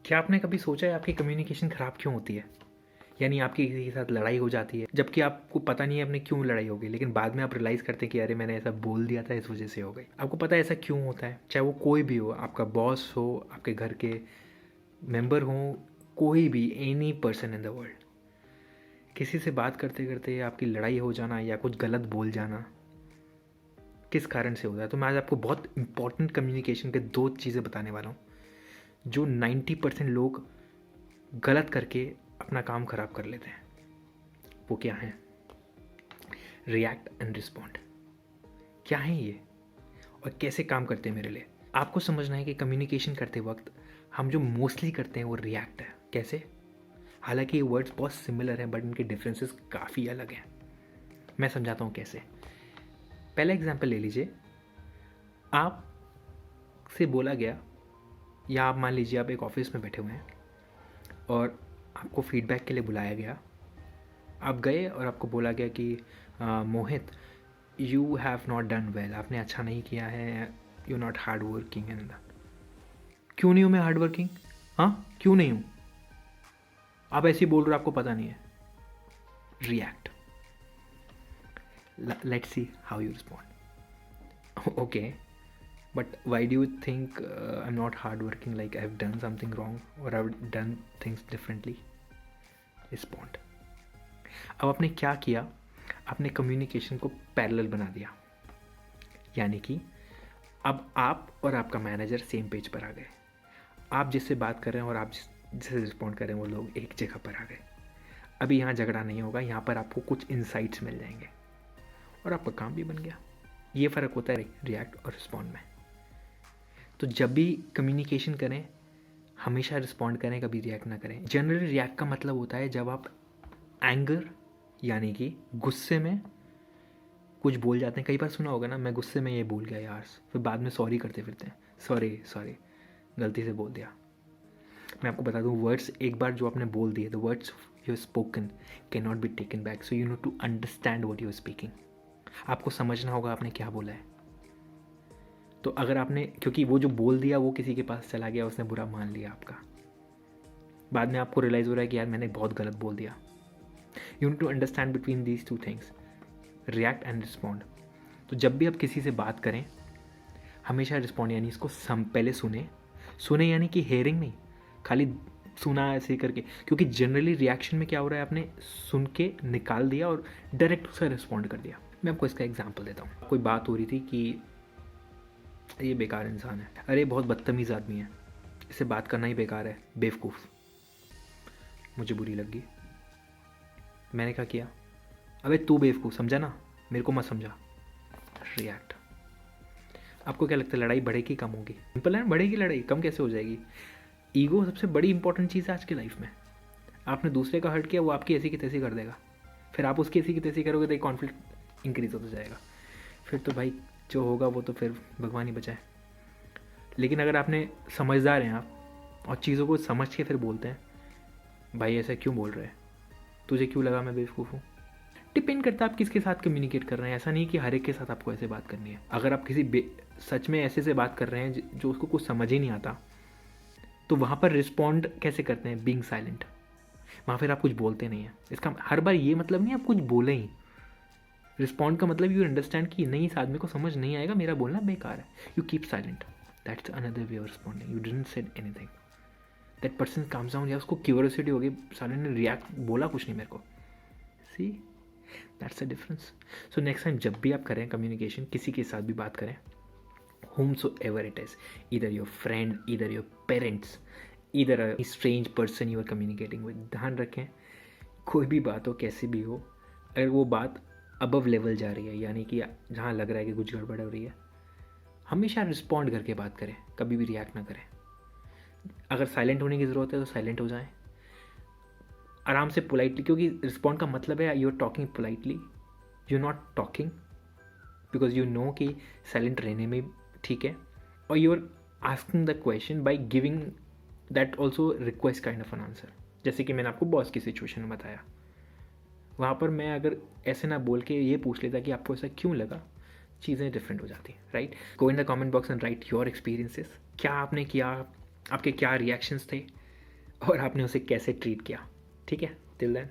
क्या आपने कभी सोचा है आपकी कम्युनिकेशन ख़राब क्यों होती है? यानी आपकी किसी के साथ लड़ाई हो जाती है, जबकि आपको पता नहीं है आपने क्यों लड़ाई हो गई, लेकिन बाद में आप रियलाइज़ करते हैं कि अरे मैंने ऐसा बोल दिया था, इस वजह से हो गई। आपको पता है ऐसा क्यों होता है? चाहे वो कोई भी हो, आपका बॉस हो, आपके घर के मेंबर हों, कोई भी, any person in the world. किसी से बात करते करते आपकी लड़ाई हो जाना या कुछ गलत बोल जाना किस कारण से होता है? तो मैं आज आपको बहुत इंपॉर्टेंट कम्युनिकेशन के 2 चीज़ें बताने वाला हूँ, जो 90% लोग गलत करके अपना काम ख़राब कर लेते हैं। वो क्या है? React and respond. क्या है ये और कैसे काम करते हैं मेरे लिए? आपको समझना है कि कम्युनिकेशन करते वक्त हम जो मोस्टली करते हैं वो रिएक्ट है। कैसे? हालांकि ये वर्ड्स बहुत सिमिलर हैं बट इनके डिफरेंसेस काफ़ी अलग हैं। मैं समझाता हूँ कैसे। पहला एग्जांपल ले लीजिए। आप से बोला गया, या आप मान लीजिए आप एक ऑफिस में बैठे हुए हैं और आपको फीडबैक के लिए बुलाया गया। आप गए और आपको बोला गया कि Mohit, you have not done well, आपने अच्छा नहीं किया है, you not hard working and क्यों नहीं हूँ मैं हार्ड वर्किंग? हाँ, क्यों नहीं हूँ? आप ऐसे ही बोल रहे हो, आपको पता नहीं है। React. Let's see how you respond. Okay, but why do you think I'm not hardworking, like I've done something wrong or I've done things differently? Respond. अब आपने क्या किया? आपने कम्युनिकेशन को पैरेलल बना दिया, यानी कि अब आप और आपका मैनेजर सेम पेज पर आ गए। आप जिससे बात कर रहे हैं और आप जिससे रिस्पॉन्ड कर रहे हैं वो लोग एक जगह पर आ गए। अभी यहाँ झगड़ा नहीं होगा, यहाँ पर आपको कुछ इंसाइट्स मिल जाएंगे और आपका काम भी बन गया। ये फ़र्क होता है रिएक्ट और रिस्पॉन्ड में। तो जब भी कम्युनिकेशन करें हमेशा रिस्पॉन्ड करें, कभी रिएक्ट ना करें। जनरली रिएक्ट का मतलब होता है जब आप एंगर यानी कि गुस्से में कुछ बोल जाते हैं। कई बार सुना होगा ना, मैं गुस्से में ये बोल गया यार, फिर बाद में सॉरी करते फिरते हैं, सॉरी गलती से बोल दिया। मैं आपको बता दूं, वर्ड्स एक बार जो आपने बोल दिए, the words you spoken cannot be taken back, so you know to understand what you are speaking. आपको समझना होगा आपने क्या बोला है। तो अगर आपने, क्योंकि वो जो बोल दिया वो किसी के पास चला गया, उसने बुरा मान लिया आपका, बाद में आपको रियलाइज़ हो रहा है कि यार मैंने बहुत गलत बोल दिया। You need to understand between these 2 things, react and respond. तो जब भी आप किसी से बात करें हमेशा रिस्पॉन्ड, यानी इसको पहले सुने यानी कि हेयरिंग नहीं, खाली सुना ऐसे करके, क्योंकि जनरली रिएक्शन में क्या हो रहा है, आपने सुन के निकाल दिया और डायरेक्ट उसका रिस्पॉन्ड कर दिया। मैं आपको इसका एग्जाम्पल देता हूँ। कोई बात हो रही थी कि ये बेकार इंसान है, अरे बहुत बदतमीज़ आदमी है, इससे बात करना ही बेकार है, बेवकूफ़। मुझे बुरी लग गई। मैंने क्या किया? अबे तू बेवकूफ़, समझा ना, मेरे को मत समझा। रिएक्ट। आपको क्या लगता है लड़ाई बढ़ेगी कम होगी? सिंपल है, बढ़ेगी लड़ाई, कम कैसे हो जाएगी? ईगो सबसे बड़ी इंपॉर्टेंट चीज़ है आज की लाइफ में। आपने दूसरे का हर्ट किया, वो आपकी ऐसी की तैसी कर देगा, फिर आप उसकी ऐसी की तैसी करोगे तो कॉन्फ्लिक्ट इंक्रीज होता जाएगा। फिर तो भाई जो होगा वो तो फिर भगवान ही बचाए। लेकिन अगर आपने, समझदार हैं आप और चीज़ों को समझ के फिर बोलते हैं, भाई ऐसा क्यों बोल रहे हैं, तुझे क्यों लगा मैं बेवकूफ़ हूँ? डिपेंड करता है आप किसके साथ कम्युनिकेट कर रहे हैं। ऐसा नहीं कि हर एक के साथ आपको ऐसे बात करनी है। अगर आप किसी सच में ऐसे से बात कर रहे हैं जो उसको कुछ समझ ही नहीं आता, तो वहाँ पर रिस्पॉन्ड कैसे करते हैं? Being silent. वहाँ फिर आप कुछ बोलते नहीं हैं। इसका हर बार ये मतलब नहीं आप कुछ बोलें ही। रिस्पॉन्ड का मतलब यू अंडरस्टैंड कि नहीं, इस आदमी को समझ नहीं आएगा, मेरा बोलना बेकार है, you keep silent. That's another way of responding. You didn't said anything, that person calms down, या उसको क्यूरियोसिटी हो गई, साले ने रिएक्ट बोला कुछ नहीं मेरे को। See, that's a difference. So next time जब भी आप करें कम्युनिकेशन, किसी के साथ भी बात करें, whomsoever it is, either your friend, either your parents, either a strange person you are communicating with, ध्यान रखें कोई भी बात हो, कैसी भी हो, अगर वो बात अबव लेवल जा रही है, यानी कि जहाँ लग रहा है कि कुछ गड़बड़ हो रही है, हमेशा रिस्पॉन्ड करके बात करें, कभी भी रिएक्ट ना करें। अगर साइलेंट होने की ज़रूरत है तो साइलेंट हो जाएं, आराम से, पोलाइटली, क्योंकि रिस्पॉन्ड का मतलब है you are talking politely, you not talking because you know कि साइलेंट रहने में ठीक है, और you are asking the question by giving that also request kind of an answer. जैसे कि मैंने आपको बॉस की सिचुएशन में बताया, वहाँ पर मैं अगर ऐसे ना बोल के ये पूछ लेता कि आपको ऐसा क्यों लगा, चीज़ें डिफरेंट हो जाती हैं, right? Go in the comment box and right your experiences. क्या आपने किया, आपके क्या रिएक्शंस थे, और आपने उसे कैसे ट्रीट किया। ठीक है, टिल देन।